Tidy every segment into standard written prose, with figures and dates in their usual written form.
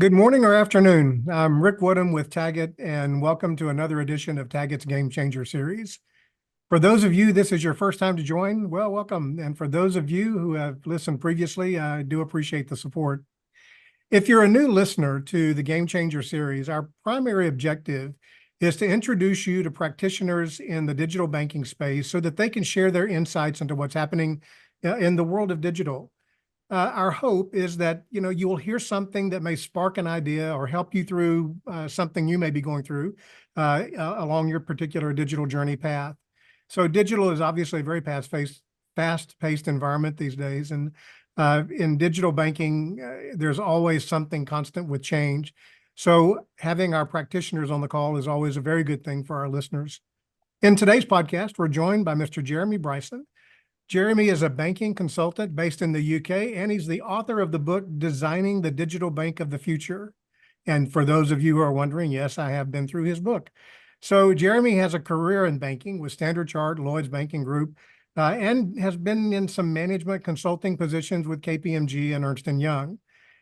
Good morning or afternoon. I'm Rick Woodham with Tagit, and welcome to another edition of Tagit's Game Changer series. For those of you, this is your first time to join, well, welcome. And for those of you who have listened previously, I do appreciate the support. If you're a new listener to the Game Changer series, our primary objective is to introduce you to practitioners in the digital banking space so that they can share their insights into what's happening in the world of digital. Our hope is that you will hear something that may spark an idea or help you through something you may be going through along your particular digital journey path. So digital is obviously a very fast-paced environment these days, and in digital banking, there's always something constant with change. So having our practitioners on the call is always a very good thing for our listeners. In today's podcast, we're joined by Mr. Jeremy Bryson. Jeremy is a banking consultant based in the UK, and he's the author of the book, Designing the Digital Bank of the Future. And for those of you who are wondering, yes, I have been through his book. So Jeremy has a career in banking with Standard Chartered, Lloyds Banking Group, and has been in some management consulting positions with KPMG and Ernst & Young.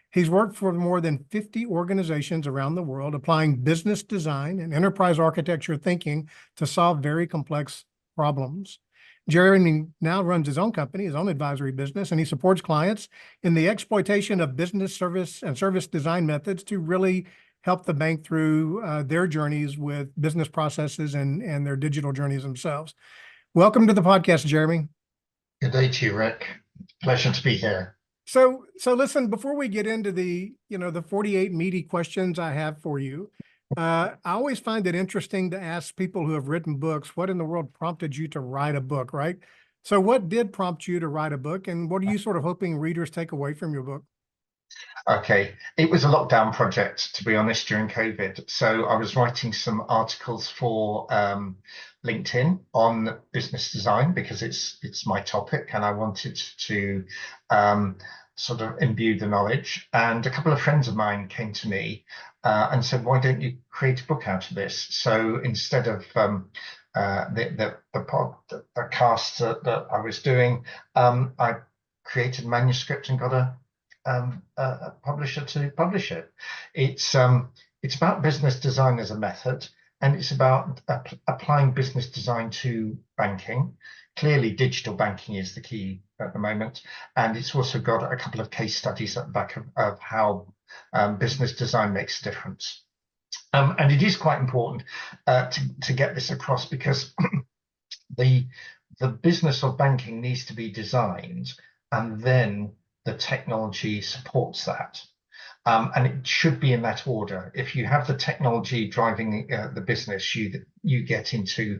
He's worked for more than 50 organizations around the world, applying business design and enterprise architecture thinking to solve very complex problems. Jeremy now runs his own company, his own advisory business, and he supports clients in the exploitation of business service and service design methods to really help the bank through their journeys with business processes and their digital journeys themselves. Welcome to the podcast, Jeremy. Good day to you, Rick. Pleasure to be here. So listen, before we get into the 48 meaty questions I have for you, I always find it interesting to ask people who have written books, what in the world prompted you to write a book, right? So what did prompt you to write a book, and what are you sort of hoping readers take away from your book? Okay, it was a lockdown project, to be honest, during COVID. So I was writing some articles for LinkedIn on business design because it's my topic, and I wanted to sort of imbue the knowledge. And a couple of friends of mine came to me and said, "Why don't you create a book out of this?" So instead of the podcast that I was doing, I created a manuscript and got a publisher to publish it. It's about business design as a method, and it's about applying business design to banking. Clearly, digital banking is the key at the moment, and it's also got a couple of case studies at the back of how business design makes a difference. And it is quite important to get this across because the business of banking needs to be designed, and then the technology supports that. And it should be in that order. If you have the technology driving the business, you get into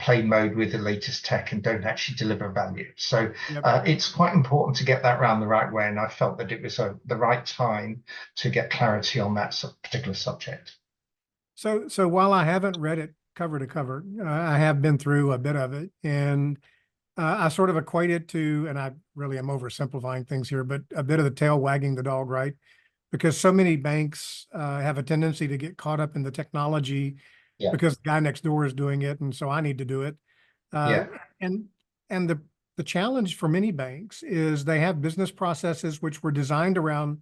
play mode with the latest tech and don't actually deliver value. So it's quite important to get that around the right way. And I felt that it was the right time to get clarity on that particular subject. So while I haven't read it cover to cover, I have been through a bit of it, and I sort of equate it to, and I really am oversimplifying things here, but a bit of the tail wagging the dog, right? Because so many banks have a tendency to get caught up in the technology because the guy next door is doing it, and so I need to do it. And the challenge for many banks is they have business processes which were designed around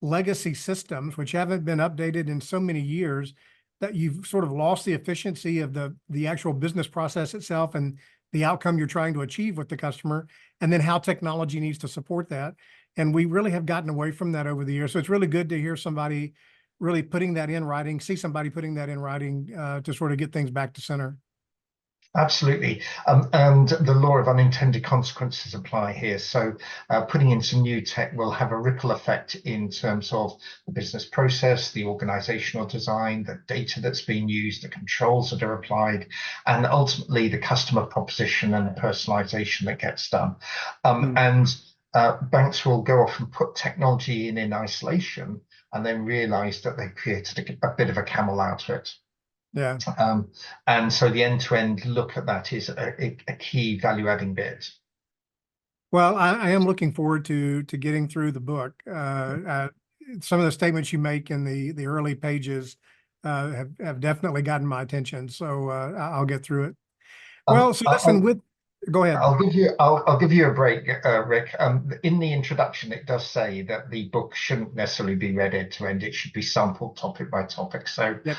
legacy systems, which haven't been updated in so many years that you've sort of lost the efficiency of the actual business process itself and the outcome you're trying to achieve with the customer, and then how technology needs to support that. And we really have gotten away from that over the years. So it's really good to hear somebody really putting that in writing, see somebody putting that in writing to sort of get things back to center. Absolutely. And the law of unintended consequences apply here. So putting in some new tech will have a ripple effect in terms of the business process, the organizational design, the data that's being used, the controls that are applied, and ultimately the customer proposition and the personalization that gets done. And banks will go off and put technology in isolation and then realize that they've created a bit of a camel out of it. Yeah. And so the end-to-end look at that is a key value-adding bit. Well, I am looking forward to getting through the book. Some of the statements you make in the early pages have definitely gotten my attention, so I'll get through it. Well, so listen, Go ahead. I'll give you a break, Rick. In the introduction, it does say that the book shouldn't necessarily be read end to end. It should be sampled topic by topic. So, Yep.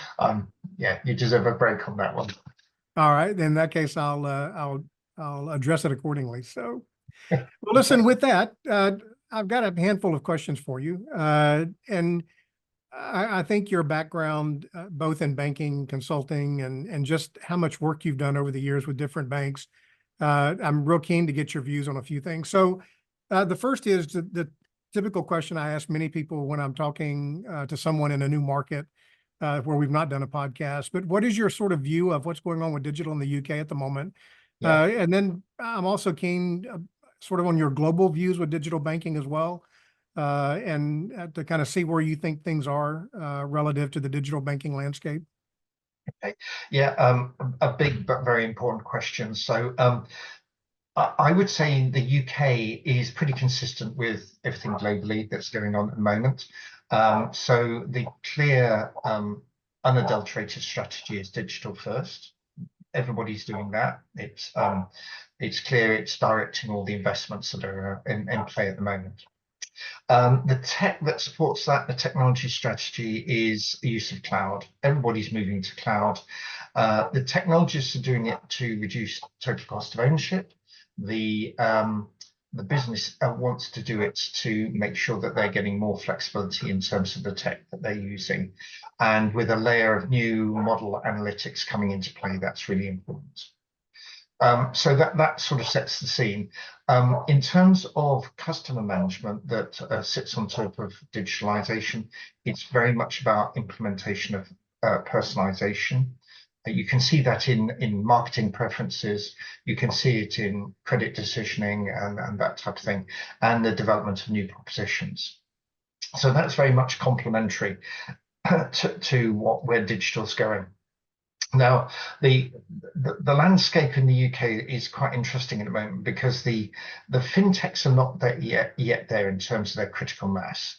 yeah, you deserve a break on that one. All right. In that case, I'll address it accordingly. So, well, listen, with that, I've got a handful of questions for you. And I think your background, both in banking, consulting, and just how much work you've done over the years with different banks, I'm real keen to get your views on a few things. So, the first is the typical question I ask many people when I'm talking to someone in a new market where we've not done a podcast. But what is your sort of view of what's going on with digital in the UK at the moment? Yeah. And then I'm also keen sort of on your global views with digital banking as well, and to kind of see where you think things are relative to the digital banking landscape. Okay. Yeah. A big but very important question. So, I would say the UK is pretty consistent with everything globally that's going on at the moment. So the clear, unadulterated strategy is digital first. Everybody's doing that. It's clear it's directing all the investments that are in play at the moment. The tech that supports that, the technology strategy, is the use of cloud. Everybody's moving to cloud. The technologists are doing it to reduce total cost of ownership. The business wants to do it to make sure that they're getting more flexibility in terms of the tech that they're using. And with a layer of new model analytics coming into play, that's really important. So that sort of sets the scene. In terms of customer management that sits on top of digitalization, it's very much about implementation of personalization. You can see that in marketing preferences. You can see it in credit decisioning and that type of thing, and the development of new propositions. So that's very much complementary to where digital's going. Now, the landscape in the UK is quite interesting at the moment because the fintechs are not there yet there in terms of their critical mass.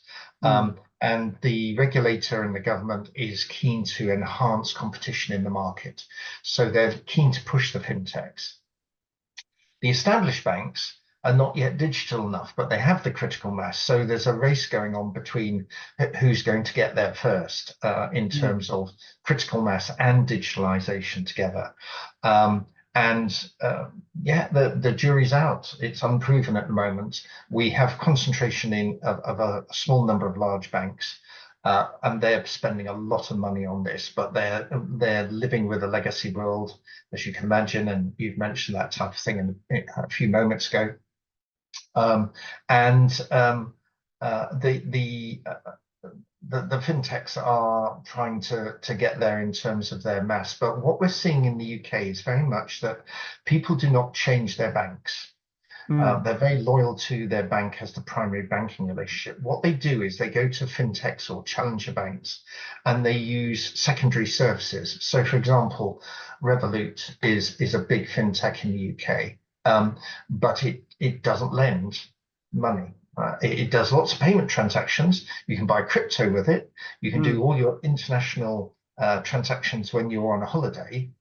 And the regulator and the government is keen to enhance competition in the market. So they're keen to push the fintechs. The established banks are not yet digital enough, but they have the critical mass. So there's a race going on between who's going to get there first in terms of critical mass and digitalization together. Yeah, the jury's out. It's unproven at the moment. We have concentration of a small number of large banks, and they're spending a lot of money on this, but they're living with a legacy world, as you can imagine, and you've mentioned that type of thing a few moments ago. The fintechs are trying to get there in terms of their mass. But what we're seeing in the UK is very much that people do not change their banks. They're very loyal to their bank as the primary banking relationship. What they do is they go to fintechs or challenger banks and they use secondary services. So, for example, Revolut is a big fintech in the UK, but it doesn't lend money. It does lots of payment transactions. You can buy crypto with it. You can do all your international transactions when you're on a holiday,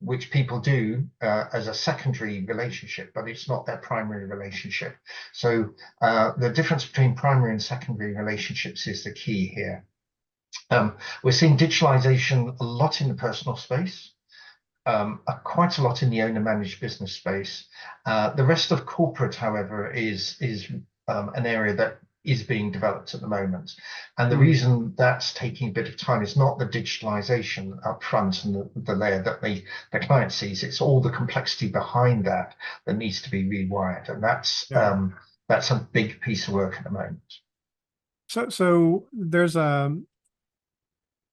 which people do as a secondary relationship, but it's not their primary relationship. So the difference between primary and secondary relationships is the key here. We're seeing digitalization a lot in the personal space, quite a lot in the owner-managed business space. The rest of corporate, however, is an area that is being developed at the moment. And the reason that's taking a bit of time is not the digitalization up front and the layer that the client sees. It's all the complexity behind that needs to be rewired. And that's a big piece of work at the moment. So there's a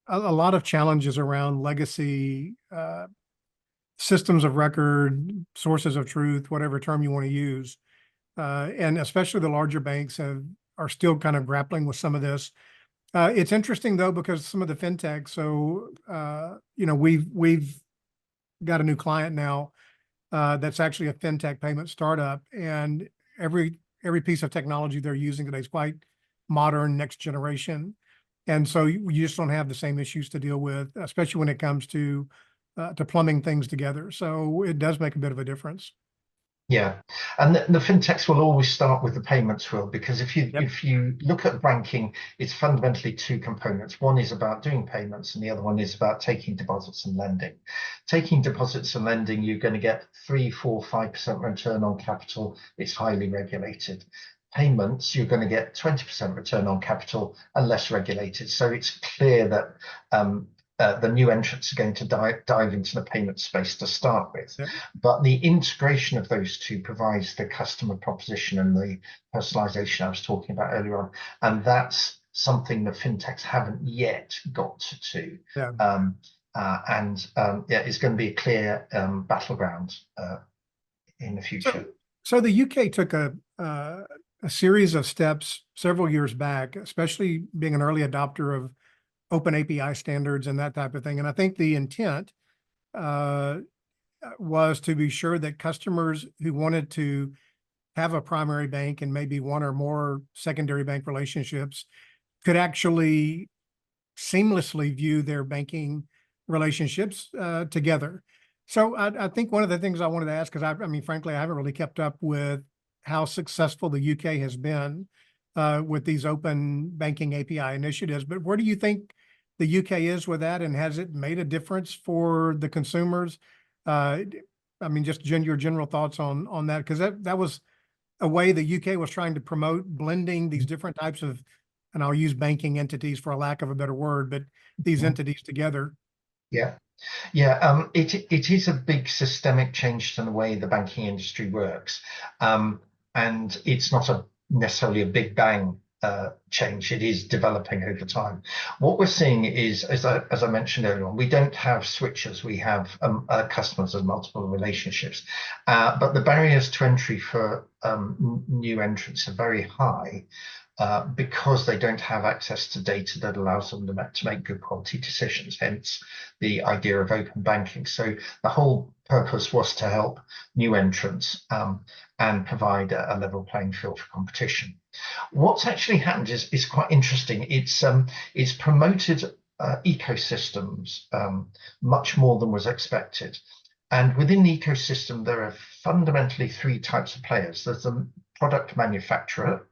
lot of challenges around legacy systems of record, sources of truth, whatever term you want to use. And especially the larger banks are still kind of grappling with some of this. It's interesting though, because some of the fintech, so, we've got a new client now that's actually a fintech payment startup, and every piece of technology they're using today is quite modern, next generation. And so you just don't have the same issues to deal with, especially when it comes to plumbing things together. So it does make a bit of a difference. Yeah, and the fintechs will always start with the payments world, because Yep. if you look at banking, it's fundamentally two components. One is about doing payments, and the other one is about taking deposits and lending. Taking deposits and lending, you're going to get 3, 4, 5% return on capital. It's highly regulated. Payments, you're going to get 20% return on capital and less regulated. So it's clear that the new entrants are going to dive into the payment space to start with. Yep. But the integration of those two provides the customer proposition and the personalization I was talking about earlier on. And that's something the fintechs haven't yet got to. Yeah. Yeah, it's going to be a clear battleground in the future. So the UK took a series of steps several years back, especially being an early adopter of open API standards and that type of thing. And I think the intent was to be sure that customers who wanted to have a primary bank and maybe one or more secondary bank relationships could actually seamlessly view their banking relationships together. So I think one of the things I wanted to ask, because I mean, frankly, I haven't really kept up with how successful the UK has been with these open banking API initiatives, but where do you think the UK is with that, and has it made a difference for the consumers? I mean, just your general thoughts on that, because that was a way the UK was trying to promote blending these different types of, and I'll use banking entities for a lack of a better word, but these entities together. Yeah. It is a big systemic change to the way the banking industry works, and it's not necessarily a big bang change. It is developing over time. What we're seeing is, as I mentioned earlier on, we don't have switchers. We have customers and multiple relationships, but the barriers to entry for new entrants are very high. Because they don't have access to data that allows them to make good quality decisions, hence the idea of open banking. So the whole purpose was to help new entrants and provide a level playing field for competition. What's actually happened is quite interesting. It's promoted ecosystems much more than was expected. And within the ecosystem, there are fundamentally three types of players. There's the product manufacturer,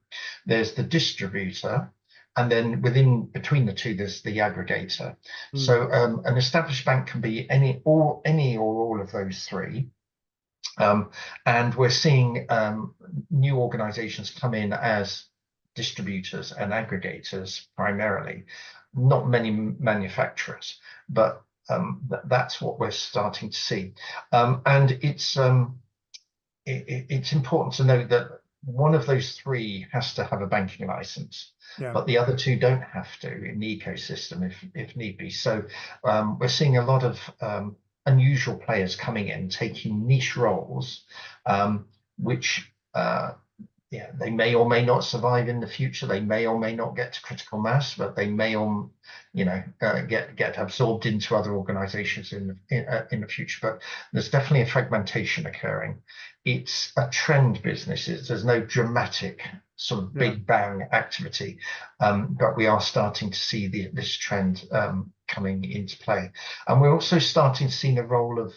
there's the distributor, and then between the two, there's the aggregator. So an established bank can be any or all of those three. And we're seeing new organizations come in as distributors and aggregators primarily, not many manufacturers, but that's what we're starting to see. And it's important to note that one of those three has to have a banking license, but the other two don't have to in the ecosystem if need be. So we're seeing a lot of unusual players coming in, taking niche roles, which they may or may not survive in the future. They may or may not get to critical mass, but they may get absorbed into other organizations in the future. But there's definitely a fragmentation occurring. It's a trend business. There's no dramatic sort of big bang activity, but we are starting to see this trend coming into play. And we're also starting to see the role of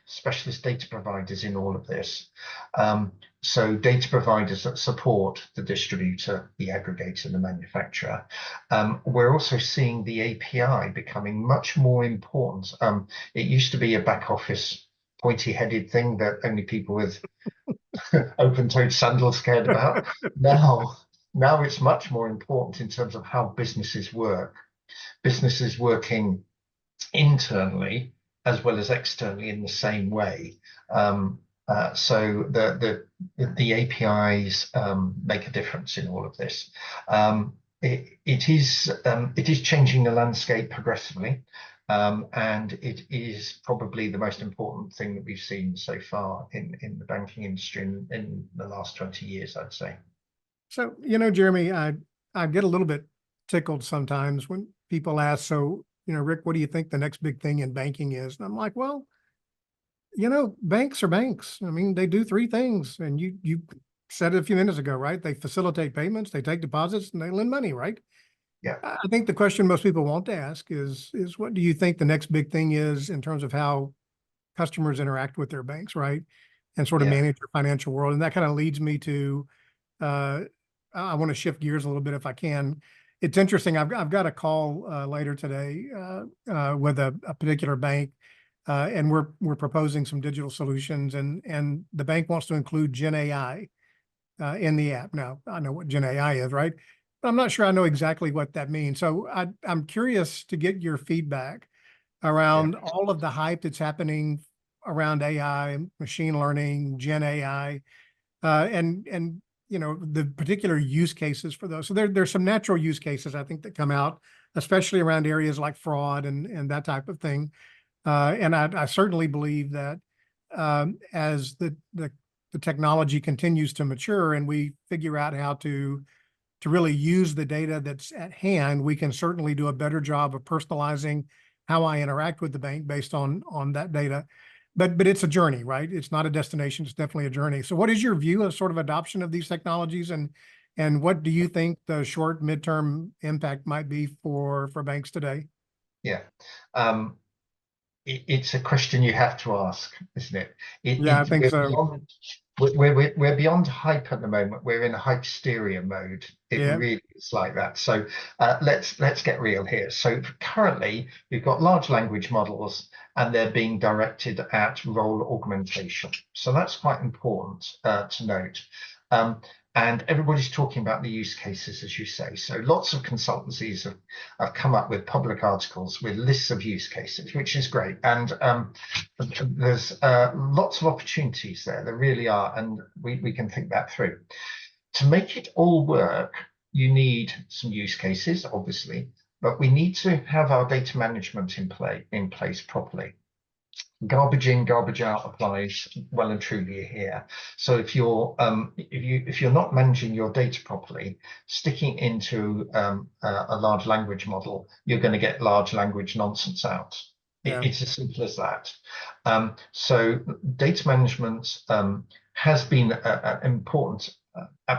specialist data providers in all of this. So data providers that support the distributor, the aggregator, the manufacturer. We're also seeing the API becoming much more important. It used to be a back office pointy-headed thing that only people with open-toed sandals cared about. Now it's much more important in terms of how businesses work. Businesses working internally as well as externally in the same way. So the APIs make a difference in all of this. It is changing the landscape progressively, and it is probably the most important thing that we've seen so far in the banking industry in the last 20 years, I'd say. So, Jeremy, I get a little bit tickled sometimes when people ask, so, Rick, what do you think the next big thing in banking is? And I'm like, well, banks are banks. I mean, they do three things, and you said it a few minutes ago, right? They facilitate payments, they take deposits, and they lend money, right? Yeah. I think the question most people want to ask is what do you think the next big thing is in terms of how customers interact with their banks, right? and sort of Yeah. manage your financial world. And that kind of leads me to, uh, I want to shift gears a little bit if I can. It's interesting. I've got a call later today with a particular bank, and we're proposing some digital solutions, and the bank wants to include Gen AI in the app. Now, I know what Gen AI is, right? But I'm not sure I know exactly what that means. So I'm curious to get your feedback Yeah. around all of the hype that's happening around AI, machine learning, Gen AI, and the particular use cases for those. So there's some natural use cases I think that come out, especially around areas like fraud and that type of thing. And I certainly believe that as the technology continues to mature and we figure out how to really use the data that's at hand, we can certainly do a better job of personalizing how I interact with the bank based on that data. But it's a journey, right? It's not a destination. It's definitely a journey. So what is your view of sort of adoption of these technologies, and what do you think the short midterm impact might be for banks today? Yeah. Um, it's a question you have to ask, isn't it? Yeah, I think We're so. beyond we're beyond hype at the moment. We're in hysteria mode. It Yeah, really is like that. So let's get real here. So currently we've got large language models and they're being directed at role augmentation. So that's quite important to note. And everybody's talking about the use cases, as you say. So lots of consultancies have come up with public articles with lists of use cases, which is great. And there's lots of opportunities there. There really are. And we can think that through. To make it all work, you need some use cases, obviously, but we need to have our data management in place properly. Garbage in, garbage out applies well and truly here. So if you're not managing your data properly, sticking into a large language model, you're going to get large language nonsense out. yeah. It's as simple as that. So data management has been an important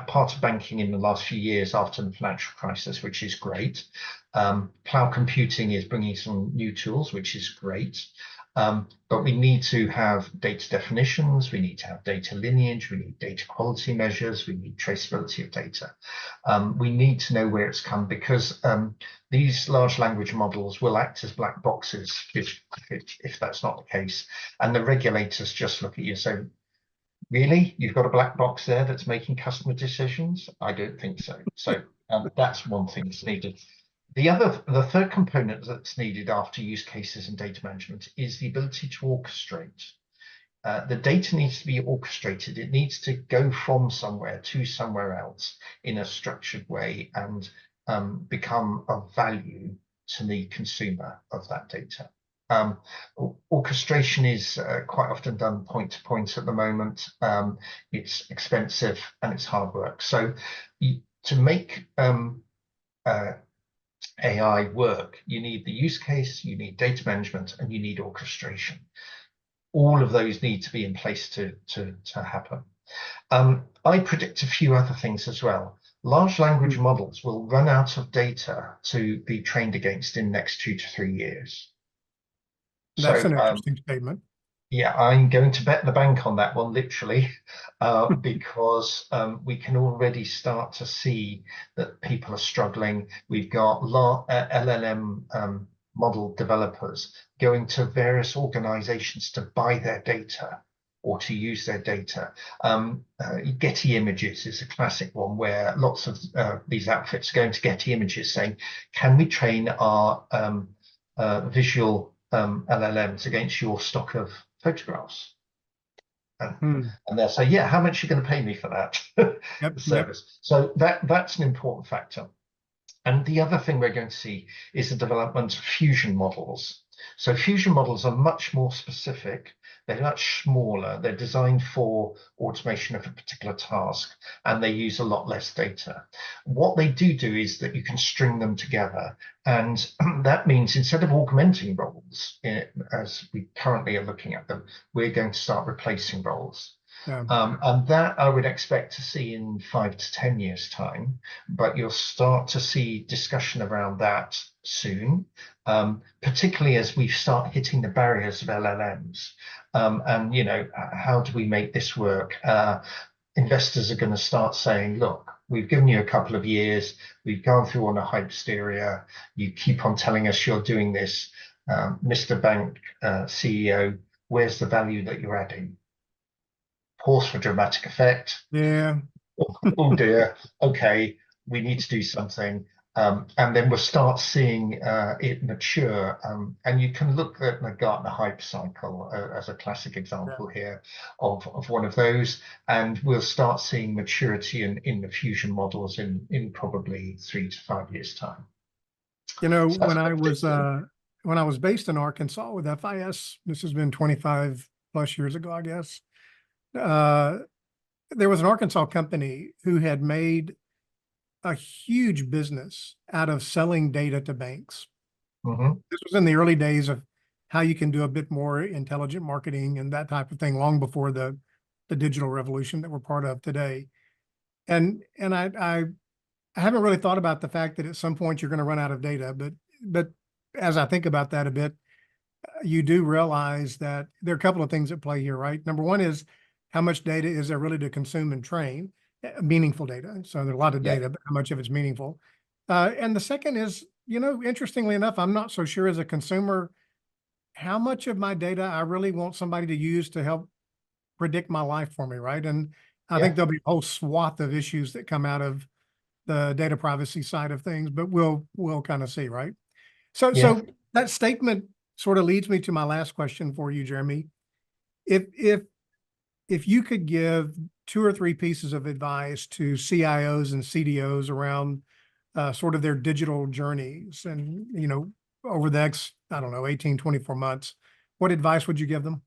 part of banking in the last few years after the financial crisis, which is great. Cloud computing is bringing some new tools, which is great. But we need to have data definitions, we need to have data lineage, we need data quality measures, we need traceability of data. We need to know where it's come, because these large language models will act as black boxes if that's not the case. And the regulators just look at you and say, really? You've got a black box there that's making customer decisions? I don't think so. So that's one thing that's needed. The third component that's needed after use cases and data management is the ability to orchestrate. The data needs to be orchestrated. It needs to go from somewhere to somewhere else in a structured way and become of value to the consumer of that data. Orchestration is quite often done point to point at the moment. It's expensive and it's hard work. So to make AI work, you need the use case, you need data management, and you need orchestration. All of those need to be in place to happen. I predict a few other things as well. Large language models will run out of data to be trained against in the next 2 to 3 years. That's So an interesting statement. yeah, I'm going to bet the bank on that one, literally, because we can already start to see that people are struggling. We've got LLM model developers going to various organizations to buy their data or to use their data. Getty Images is a classic one where lots of these outfits are going to Getty Images saying, can we train our visual LLMs against your stock of photographs? And they'll say, yeah, how much are you going to pay me for that Yep, the yep. service? So that's an important factor. And the other thing we're going to see is the development of fusion models. So fusion models are much more specific. They're much smaller. They're designed for automation of a particular task, and they use a lot less data. What they do is that you can string them together. And that means instead of augmenting roles, as we currently are looking at them, we're going to start replacing roles. Yeah. And that I would expect to see in 5 to 10 years' time, but you'll start to see discussion around that soon, particularly as we start hitting the barriers of LLMs. And, how do we make this work? Investors are going to start saying, look, we've given you a couple of years, we've gone through on a hysteria, you keep on telling us you're doing this. Mr. Bank CEO, where's the value that you're adding? Pause for dramatic effect. Yeah. Oh dear, okay, we need to do something. And then we'll start seeing it mature. And you can look at the Gartner hype cycle as a classic example here of one of those. And we'll start seeing maturity in the fusion models in probably 3 to 5 years' time. You know, So that's when I was based in Arkansas with FIS, this has been 25 plus years ago, I guess. There was an Arkansas company who had made a huge business out of selling data to banks. Mhm. This was in the early days of how you can do a bit more intelligent marketing and that type of thing, long before the digital revolution that we're part of today. And I haven't really thought about the fact that at some point you're going to run out of data, but as I think about that a bit, you do realize that there are a couple of things at play here, right? Number one is how much data is there really to consume and train, meaningful data. So there's a lot of Yeah. data, but how much of it's meaningful? And the second is, interestingly enough, I'm not so sure as a consumer how much of my data I really want somebody to use to help predict my life for me, right? And I think Yeah. there'll be a whole swath of issues that come out of the data privacy side of things, but we'll kind of see, right? So Yeah. so that statement sort of leads me to my last question for you, Jeremy. If you could give two or three pieces of advice to CIOs and CDOs around sort of their digital journeys and, over the next, I don't know, 18, 24 months, what advice would you give them?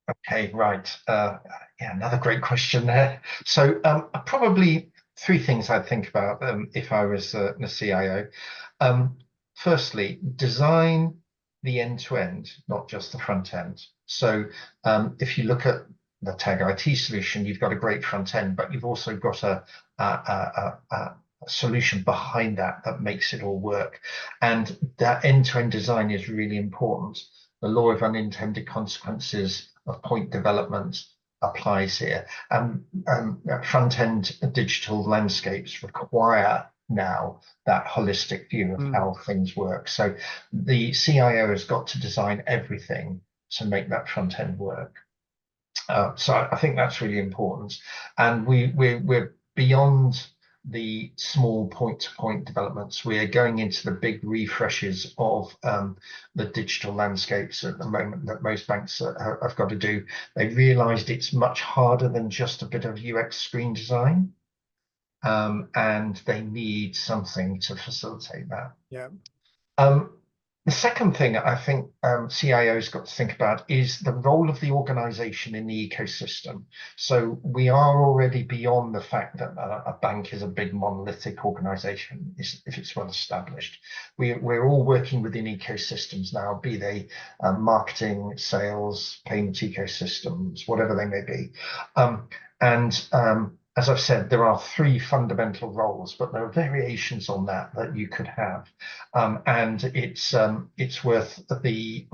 Okay, right. Yeah, another great question there. So probably three things I'd think about if I was the CIO. Firstly, design the end to end, not just the front end. So if you look at the Tag IT solution, you've got a great front end, but you've also got a solution behind that that makes it all work. And that end-to-end design is really important. The law of unintended consequences of point development applies here. Front-end digital landscapes require now that holistic view of how things work. So the CIO has got to design everything to make that front end work. So I think that's really important. And we're beyond the small point-to-point developments. We are going into the big refreshes of the digital landscapes at the moment that most banks have got to do. They realized it's much harder than just a bit of UX screen design. And they need something to facilitate that. Yeah. The second thing I think CIOs got to think about is the role of the organization in the ecosystem. So we are already beyond the fact that a bank is a big monolithic organization if it's well established. We're all working within ecosystems now, be they marketing, sales, payment ecosystems, whatever they may be. As I've said, there are three fundamental roles, but there are variations on that you could have, and it's worth the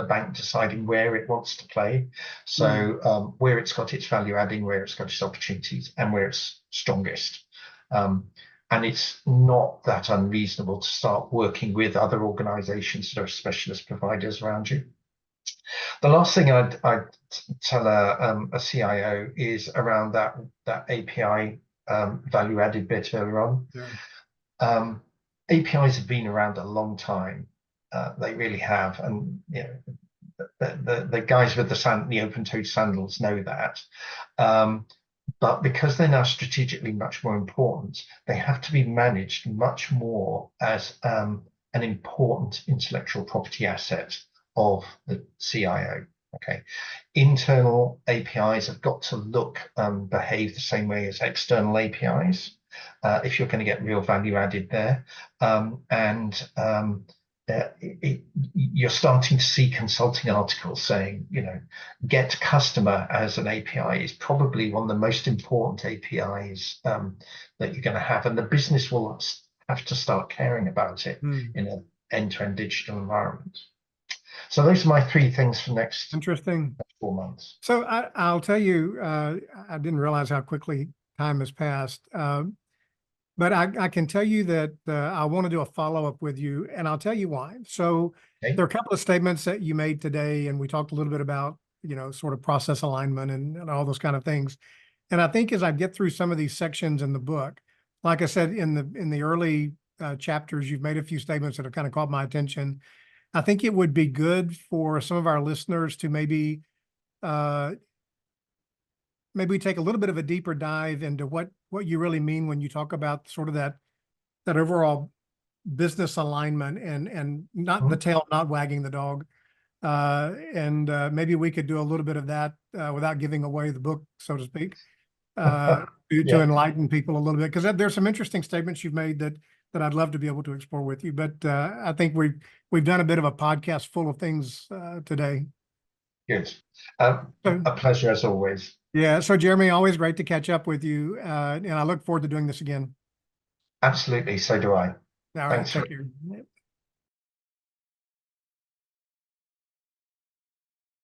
bank deciding where it wants to play. So where it's got its value adding, where it's got its opportunities, and where it's strongest. And it's not that unreasonable to start working with other organizations that are specialist providers around you. The last thing I'd tell a CIO is around that API value added bit earlier on. Yeah. APIs have been around a long time. They really have, and the guys with the open-toed sandals know that. But because they're now strategically much more important, they have to be managed much more as an important intellectual property asset of the CIO. Okay, internal APIs have got to look behave the same way as external APIs if you're going to get real value added there. you're starting to see consulting articles saying, get customer as an API is probably one of the most important APIs that you're going to have, and the business will have to start caring about it in an end-to-end digital environment. So those are my 3 things for next Interesting. 4 months. So I'll tell you, I didn't realize how quickly time has passed. But I can tell you that I want to do a follow-up with you, and I'll tell you why. So there are a couple of statements that you made today, and we talked a little bit about, sort of process alignment and all those kind of things. And I think as I get through some of these sections in the book, like I said, in the early chapters, you've made a few statements that have kind of caught my attention. I think it would be good for some of our listeners to maybe take a little bit of a deeper dive into what you really mean when you talk about sort of that overall business alignment and not the tail not wagging the dog. And maybe we could do a little bit of that without giving away the book, so to speak, to enlighten people a little bit, because there's some interesting statements you've made that I'd love to be able to explore with you. But I think we've done a bit of a podcast full of things today. Good. A pleasure as always. Yeah. So Jeremy, always great to catch up with you. And I look forward to doing this again. Absolutely. So do I. All right. Thank you.